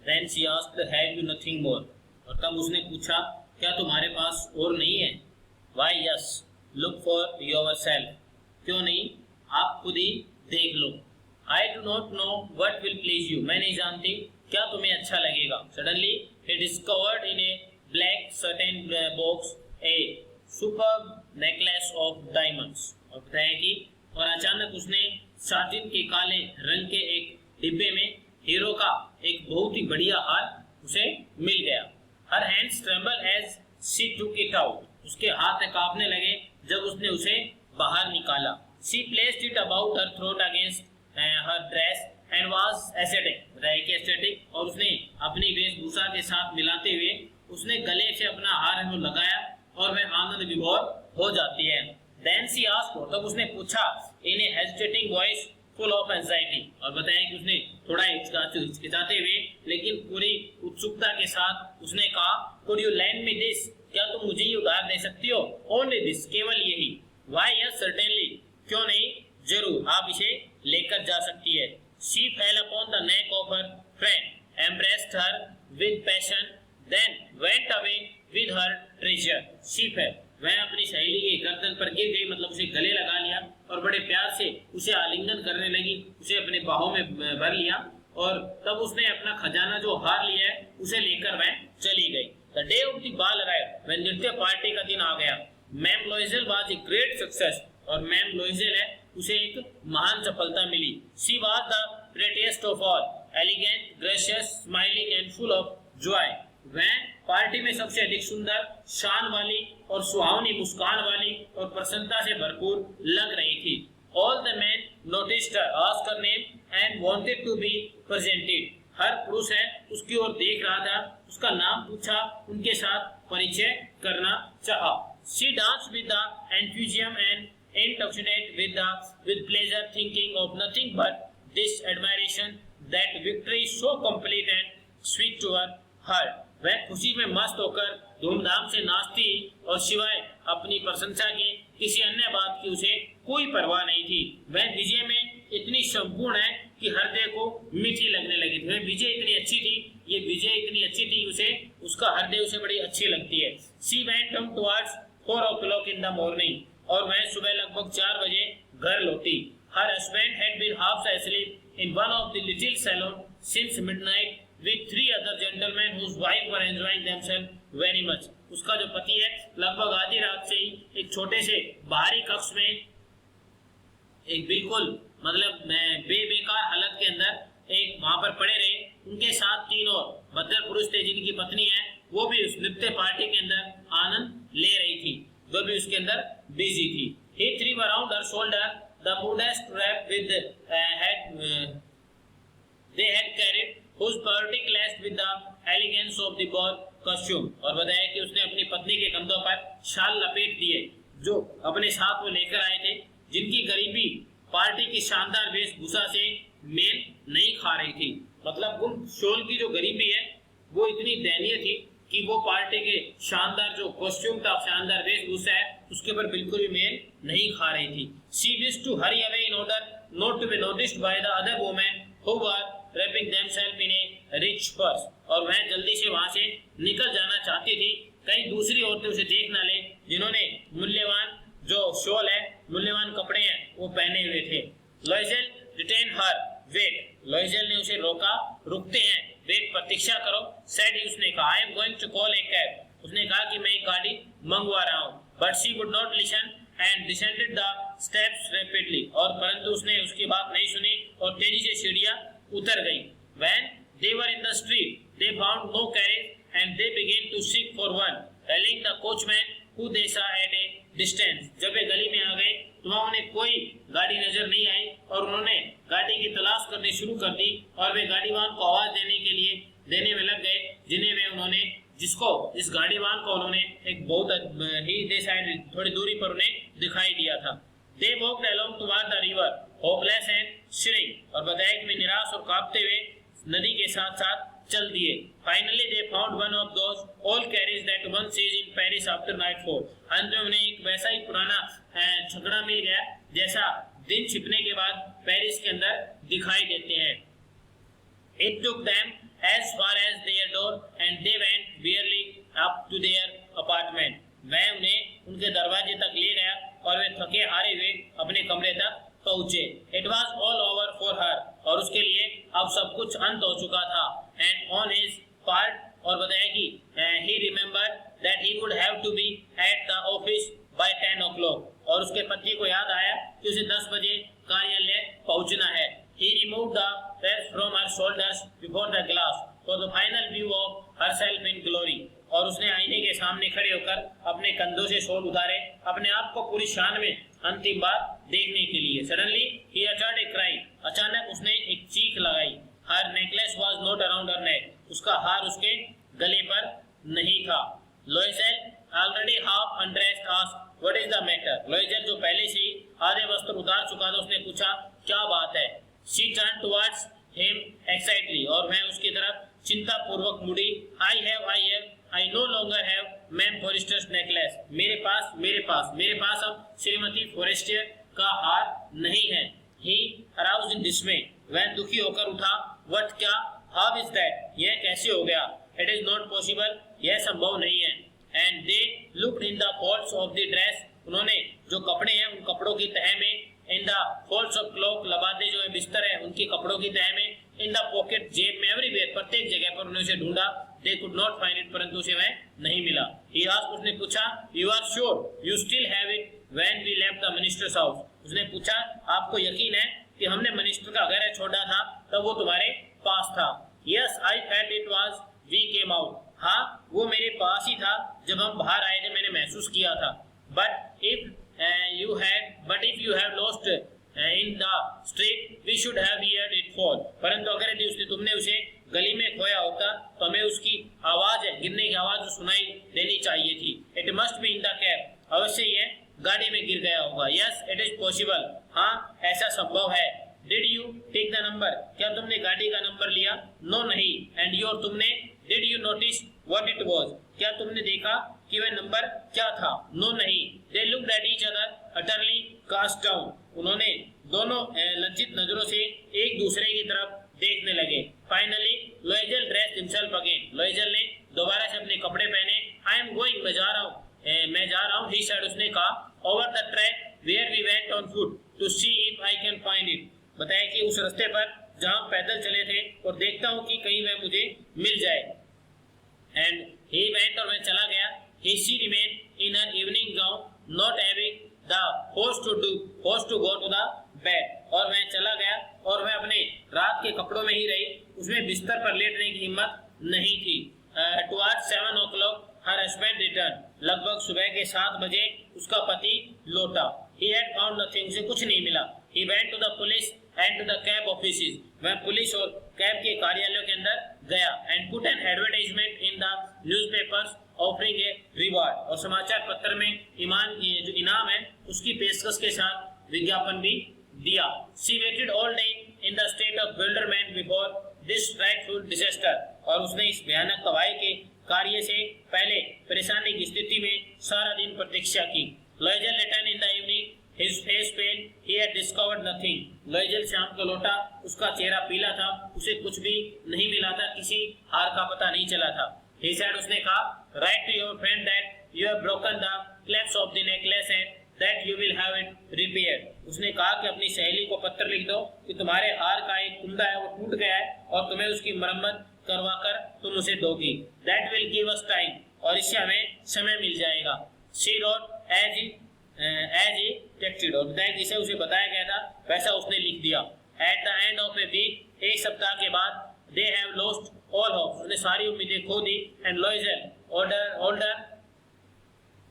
Then she asked, "Have you nothing more?" और तब उसने पूछा, क्या तुम्हारे पास और नहीं है? Why yes, look for yourself. क्यों नहीं, आप खुद ही देख लो. I do not know what will please you. मैं नहीं जानती क्या तुम्हें अच्छा लगेगा. Suddenly he discovered in a black satin box a superb necklace of diamonds. और बताया कि और अचानक उसने साटिन के काले रंग के एक डिब्बे में हीरो का एक बहुत ही बढ़िया हार उसे मिल गया. Her hands trembled as she took it out. उसके हाथ कांपने लगे जब उसने उसे बाहर निकाला. She placed it about her throat against her dress and was ecstatic. और उसने अपनी वेशभूषा के साथ मिलाते हुए उसने गले से अपना हार में लगाया और वह आनंद विभोर हो जाती है. Then she asked, तब उसने पूछा in a hesitating voice full of anxiety. और बताया कि उसने थोड़ा हिचकिचाते हुए लेकिन पूरी उत्सुकता के साथ उसने कहा, could you lend me this? क्या तुम मुझे ये उधार दे सकती हो? Only this, केवल यही. Why yes, certainly. क्यों नहीं, जरूर, आप इसे लेकर जा सकती है. She fell upon the neck of her friend, embraced her with passion, then went away with her treasure. She fell. वह अपनी सहेली के गर्दन पर गिर गई, मतलब उसे गले लगा लिया और बड़े प्यार से उसे आलिंगन करने लगी, उसे अपने बाहों में भर लिया और तब उसने अपना खजाना जो हार लिया है उसे लेकर वह चली गई. The day of the ball arrived. वह नृत्य पार्टी का दिन आ गया. Ma'am Loisel was a great success. और मैम लोइजेल है उसे एक महान सफलता मिली. She was the prettiest of all, elegant, gracious, smiling and full of joy. वह पार्टी में सबसे अधिक सुंदर, शान वाली और सुहावनी मुस्कान वाली और प्रसन्नता से भरपूर लग रही थी. All the men noticed her, asked her name and wanted to be presented. हर पुरुष है उसकी ओर देख रहा था, उसका नाम पूछा, उनके साथ परिचय करना चाहा. She danced with the enthusiasm and intoxicated with pleasure, thinking of nothing but this admiration, that victory so complete and sweet to her heart. वह खुशी में मस्त होकर धूमधाम से नाचती और सिवाय अपनी प्रशंसा के किसी अन्य बात की उसे कोई परवाह नहीं थी. वह विजय में इतनी संपूर्ण है कि हृदय को मीठी लगने लगी थी. वह विजय इतनी अच्छी थी, ये विजय इतनी अच्छी थी, उसे उसका हृदय उसे बड़ी अच्छी लगती है. She went home towards 4 o'clock in the morning. और वह सुबह लगभग 4 बजे घर लौटी. Her husband had been half asleep in one of the little salon since midnight with 3 other gentlemen whose wives were enjoying themselves very much. उसका जो पति है लगभग आधी रात से ही एक छोटे से बाहरी कक्ष में एक बिल्कुल मतलब बेकार हालत के अंदर एक वहां पर पड़े रहे. उनके साथ 3 और भद्र पुरुष थे जिनकी पत्नी है वो भी उस नृत्य पार्टी के अंदर आनंद ले रही थी, वो भी उसके अंदर बिजी थी. He threw around her shoulder the modest wrap with they had carried, whose party clashed with the elegance of the ball costume. और बताया कि उसने अपनी पत्नी के कंधों पर शाल लपेट दिए जो अपने साथ वो लेकर आए थे, जिनकी गरीबी पार्टी की शानदार वेशभूषा से मेल नहीं खा रही थी. मतलब उन शॉल की जो गरीबी है वो इतनी दयनीय थी कि वो पार्टी के शानदार जो कॉस्ट्यूम था, शानदार वेशभूषा है, उसके ऊपर बिल्कुल भी मेल नहीं खा रही थी. She wished to hurry away in order not to be noticed by the other women who were wrapping themselves in a rich purse. और वह जल्दी से वहां से निकल जाना चाहती थी, कहीं दूसरी औरतें उसे देख न ले जिन्होंने मूल्यवान जो शॉल है, मूल्यवान कपड़े हैं वो पहने हुए थे. लॉइजेल डिटेन हर, वेट. लॉइजेल ने उसे रोका, रुकते हैं, वेट, प्रतीक्षा करो. सेड ही, उसने कहा, I am going to call a cab. उसने कहा कि मैं एक गाड़ी मंगवा रहा हूँ. But she would not listen and descended the steps rapidly. और परंतु उसने उसकी बात नहीं सुनी और तेजी से सीढ़ियां उतर गई. When they were in the street, they found no carriage and they began to seek for one, telling the coachman who they saw at a distance. जब वे गली में आ गए तो वहाँ उन्हें कोई गाड़ी नजर नहीं आई और उन्होंने गाड़ी की तलाश करनी शुरू कर दी और वे गाड़ीवान को आवाज देने में लग गए जिसको इस गाड़ीवान को उन्होंने एक बहुत ही थोड़ी दूरी पर उन्हें दिखाई दिया था. They walked along toward the river, hopeless and shivering. और बताया कि वे निराश और कांपते हुए नदी के साथ साथ चल दिए. Finally they found one of those old carriages that one sees in Paris after nightfall. अंत में उन्हें एक वैसा ही पुराना छकड़ा मिल गया जैसा दिन छिपने के बाद पेरिस के अंदर दिखाई देते हैं. It took them as far as their door and they went barely up to their apartment. वह उन्हें उनके दरवाजे तक ले गया और वे थके हारे हुए अपने कमरे तक पहुंचे. It was all over for her. और उसके लिए अब सब कुछ अंत हो चुका था. And on his part, और बताया कि he remembered that he would have to be at the office by 10 o'clock. और उसके पति को याद आया कि उसे 10 बजे कार्यालय पहुंचना है. He removed the wraps from her shoulders before the glass for the final view of herself in glory. और उसने आईने के सामने खड़े होकर अपने कंधों से शॉल उतारे, अपने आप को पूरी शान में अंतिम बार देखने के लिए. Suddenly he uttered a cry. अचानक उसने एक चीख लगाई. Her necklace was not around her neck. उसका हार उसके गले पर नहीं था. Loisel, already half undressed, asked, "What is the matter?" Loisel जो पहले से ही आधे वस्त्र उतार चुका था, उसने पूछा, क्या बात है? She turned towards him excitedly. और वह उसकी तरफ चिंता पूर्वक मुड़ी. I no longer have Ma'am Forrester's necklace. मेरे पास अब श्रीमती फॉरेस्टर का हार नहीं है. He aroused in dismay. वह दुखी होकर उठा. What? क्या? How is that? यह कैसे हो गया? It is not possible. यह संभव नहीं है. And they looked in the folds of the dress. उन्होंने जो कपड़े हैं उन कपड़ों की तह में, in the folds of cloak, लबादे जो है बिस्तर है उनके कपड़ों की तह में, in the pocket, जेब में, everywhere, प्रत्येक जगह पर उन्होंने उसे ढूंढा. They could not find it, परंतु उसे वह नहीं मिला. He asked, उसने पूछा, You are sure you still have it when we left the minister's house? उसने पूछा, आपको यकीन है कि हमने मिनिस्टर का घर छोड़ा था तब वो तुम्हारे पास था? Yes, I felt it was we came out. हाँ, वो मेरे पास ही था जब हम बाहर आए थे, मैंने महसूस किया था. But if you have lost in the street, we should have heard it fall. परंतु अगर यदि तुमने उसे गली में खोया होता तो हमें उसकी आवाज है, गिरने की आवाज सुनाई देनी चाहिए थी. It must be in the cab. अवश्य यह गाड़ी में गिर गया होगा. Yes, it is possible. हाँ, ऐसा संभव है. Did you take the number? क्या तुमने गाड़ी का नंबर लिया? No, नहीं. And तुमने Did you notice what it was? क्या तुमने देखा कि वह नंबर क्या था? No, नहीं. They looked at each other utterly cast down. उन्होंने दोनों लज्जित नजरों से एक दूसरे की तरफ देखने लगे. Finally, Loisel dressed himself again. Loisel ने दोबारा से अपने कपड़े पहने. I am going. मैं जा रहा हूँ. He said, उसने कहा. Over the track where we went on foot to see if I can find it. बताया कि उस रास्ते पर जहाँ पैदल चले थे और देखता हूँ कि कहीं वह मुझे मिल जाए. And he went, और वह चला गया. She remained in her evening gown, not having the force to go to the bed. और वह चला गया और वह अपने रात के कपड़ों में ही रही. उसमें बिस्तर पर लेटने की हिम्मत नहीं थी. Towards 7 o'clock her husband returned. लगभग सुबह के 7 बजे उसका पति लौटा. He had found nothing. उसे कुछ नहीं मिला. He went to the police and to the cab offices. वह पुलिस और कैब के कार्यालयों के अंदर गया. And put an advertisement in the newspapers offering a reward. और समाचार पत्र में जो इनाम है उसकी पेशकश के साथ विज्ञापन भी दिया. She waited all day in the state of bewilderment before this frightful disaster. और उसने इस भयानक तबाही के कार्य से पहले परेशानी की स्थिति में सारा दिन प्रतीक्षा की. Loisel returned in the evening, his face pale, he had discovered nothing. Loisel शाम को लौटा, उसका चेहरा पीला था, उसे कुछ भी नहीं मिला था, किसी हार का पता नहीं चला था. He said, उसने कहा, write to your friend that you have broken the clefts of the necklace and that you will have it repaired. उसने कहा कि अपनी सहेली को पत्र लिख दो कि तुम्हारे हार का एक कुंदा है वो टूट गया है और तुम्हें उसकी मरम्मत करवाकर तुम उसे दोगी. That will give us time. और इससे हमें समय मिल जाएगा. She wrote as he texted. और बताया जिसे उसे बताया गया था वैसा उसने लिख दिया. At the end of a week, एक सप्ताह के बाद, they have lost all hope. उसने सारी उम्मीदें खो दी. And Loisel, older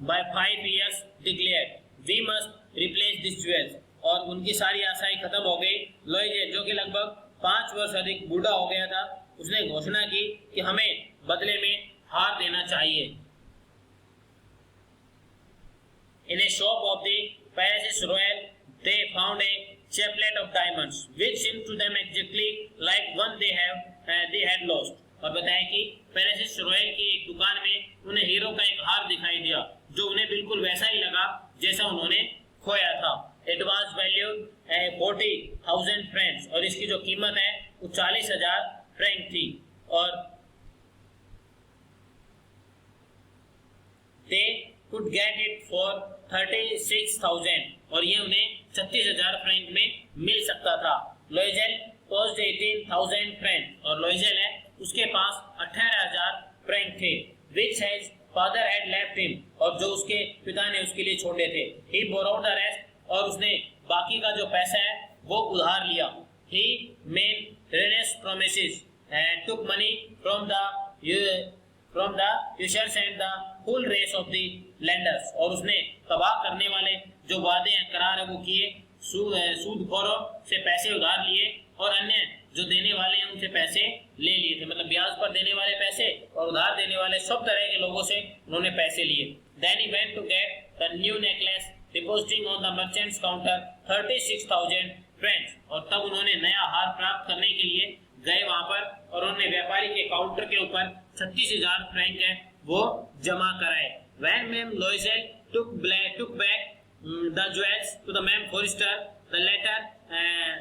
by 5 years, declared, we must replace these jewels. और उनकी सारी आशाएं खत्म हो गई. Loisel, जो कि लगभग 5 वर्ष अधिक बूढ़ा हो गया था, उसने घोषणा की कि हमें बदले में हार देना चाहिए. In a shop of the Palais Royal, they found a chaplet of diamonds, which seemed to them exactly like one they had lost. और बताया कि पैलेस रॉयल की एक दुकान में उन्हें हीरो का एक हार दिखाई दिया जो उन्हें बिल्कुल वैसा ही लगा जैसा उन्होंने खोया था. It was valued 40,000 francs. और इसकी जो कीमत है वो 40,000 फ्रैंक थी और they could get it for 36,000 और ये उन्हें 36,000 फ्रैंक में मिल सकता था। लॉइजेल possessed 18,000 फ्रैंक और लॉइजेल है उसके पास 18,000 फ्रैंक थे which his father had left him और जो उसके पिता ने उसके लिए छोड़े थे। He borrowed the rest और उसने बाकी का जो पैसा है वो उधार लिया। He made earnest promises and took money from the usurers and the full race of the lenders और उसने तबाह करने वाले जो वादे हैं करार है वो किए, सूदखोरों से पैसे उधार लिए और अन्य जो देने वाले हैं उनसे पैसे ले लिए थे, मतलब ब्याज पर देने वाले पैसे और उधार देने वाले सब तरह के लोगों से उन्होंने पैसे लिए। Then he went to get the new necklace, depositing on the merchant's counter 36,000 francs और तब उन्होंने नया हार प्राप्त करने के लिए गए वहां पर और उन्होंने व्यापारी के काउंटर के ऊपर 36,000 फ्रैंक है वो जमा कराए। When Ma'am Loisel took back the jewels to the Ma'am Forrester, the latter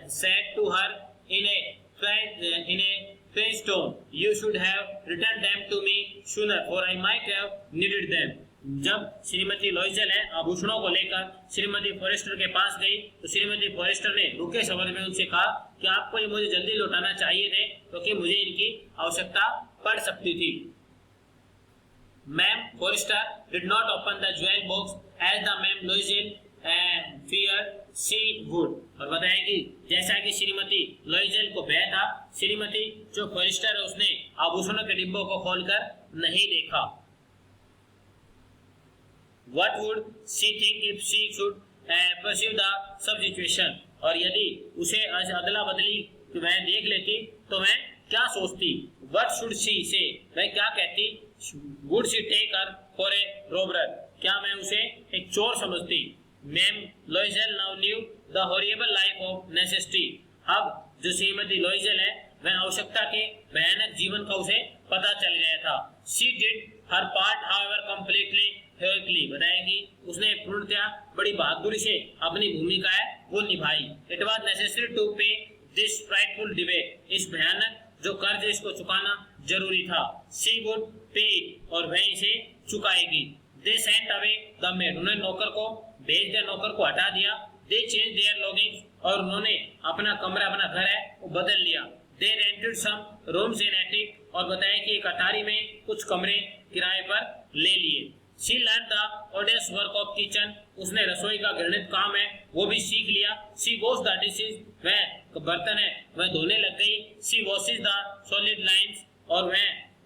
said to her in a French tone, "You should have returned them to me sooner, for I might have needed them." जब श्रीमती लॉइजेल है आभूषणों को लेकर Shrimati forester के पास गई तो Shrimati forester ने रुके शब्द में उनसे कहा कि आपको ये मुझे जल्दी लौटाना चाहिए थे क्योंकि मुझे इनकी आवश्यकता पड़ सकती थी। Ma'am Forestier did not open the jewel box as the ma'am Loisel feared she would और बताया कि जैसा कि श्रीमती लॉइजेल को भय था, श्रीमती जो फॉरेस्टर है उसने आभूषणों के डिब्बों को खोलकर नहीं देखा। What would she think if she should perceive the sub situation और यदि उसे अदला बदली वह देख लेती तो वह क्या सोचती। What should she say वह क्या कहती। Would she take her for a robber क्या मैं उसे एक चोर समझती। Ma'am Loisel now knew the horrible life of necessity अब जो श्रीमती लॉइजेल है वह आवश्यकता के भयानक जीवन का उसे पता चल गया था। She did her part however completely heroically बताया कि उसने पूर्णतया बड़ी बहादुरी से अपनी भूमिका है वो निभाई। इट वाज नेसेसरी टू पे दिस फ्राइटफुल डिबेट इस भयानक जो कर्ज इसको चुकाना जरूरी था। शी वुड पे और वह इसे चुकाएगी। They sent away the maid उन्होंने नौकर को भेज दिया, नौकर को हटा दिया। दे चेंज देयर लॉगिंग्स और उन्होंने अपना कमरा अपना घर है वो बदल लिया। They rented some rooms in attic और बताया कि एक अटारी में कुछ कमरे किराए पर ले लिए। She learn the ऑडियस work of kitchen उसने रसोई का घृणित काम है वो भी सीख लिया। शी वॉश द डिशेज वह बर्तन है वह धोने लग गई। She washes the solid lines और वह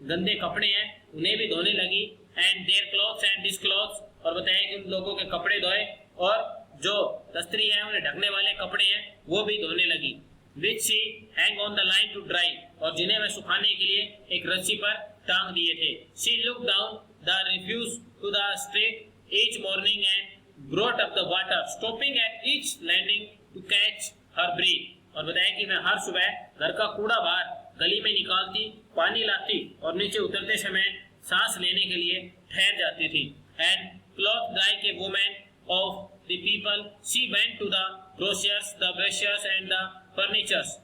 गंदे कपड़े हैं उन्हें भी धोने लगी। एंड देयर क्लॉथ्स एंड डिसक्लॉथ्स और बताया कि उन लोगों के कपड़े धोए और जो दस्तरी है उन्हें ढकने वाले कपड़े हैं वो भी धोने लगी। Which she hang on the line to dry और जिन्हें वह सुखाने के लिए एक रस्सी पर टांग दिए थे। She look down the refuse to the street each morning and brought up the water stopping at each landing to catch her breath और बताया कि मैं हर सुबह घर का कूड़ा बाहर गली में निकालती पानी लाती और नीचे उतरते समय सांस लेने के लिए ठहर जाती थी। And cloth like a woman of the people she went to the grocers the butchers and the furnitures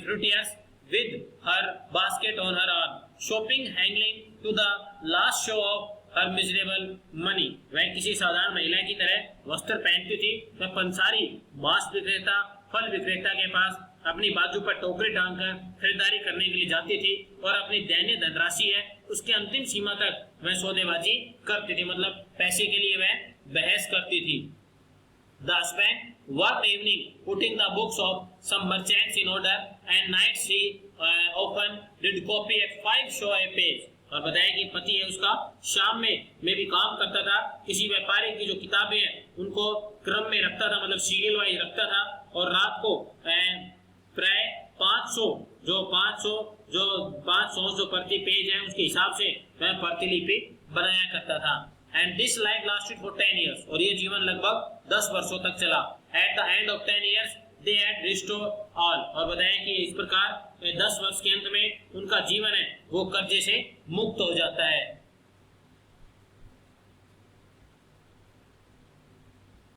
fruiterers with her basket on her arm, shopping hanging to the last show of her miserable money. वह किसी साधारण महिला की तरह वस्त्र पहनती थी। वह पंसारी मांस विक्रेता फल विक्रेता के पास अपनी बाजू पर टोकरी टांगकर खरीदारी करने के लिए जाती थी और अपनी दैनिक धनराशि है उसके अंतिम सीमा तक वह सौदेबाजी करती थी, मतलब पैसे के लिए वह बहस करती थी। The husband worked evening putting the books of some merchants in order and nights he often did copy at 5 sous a page और बताया कि पति है उसका शाम में भी काम करता था किसी व्यापारी की जो किताबें हैं उनको क्रम में रखता था, मतलब सीरियल वाइज रखता था और रात को प्राय 500 जो प्रति पेज है उसके हिसाब से वह प्रतिलिपि बनाया करता था। And this life lasted for 10 years और ये जीवन लगभग 10 वर्षों तक चला। At the end of 10 years they had restored all और बताया कि इस प्रकार 10 वर्ष के अंत में उनका जीवन है वो कर्जे से मुक्त हो जाता है।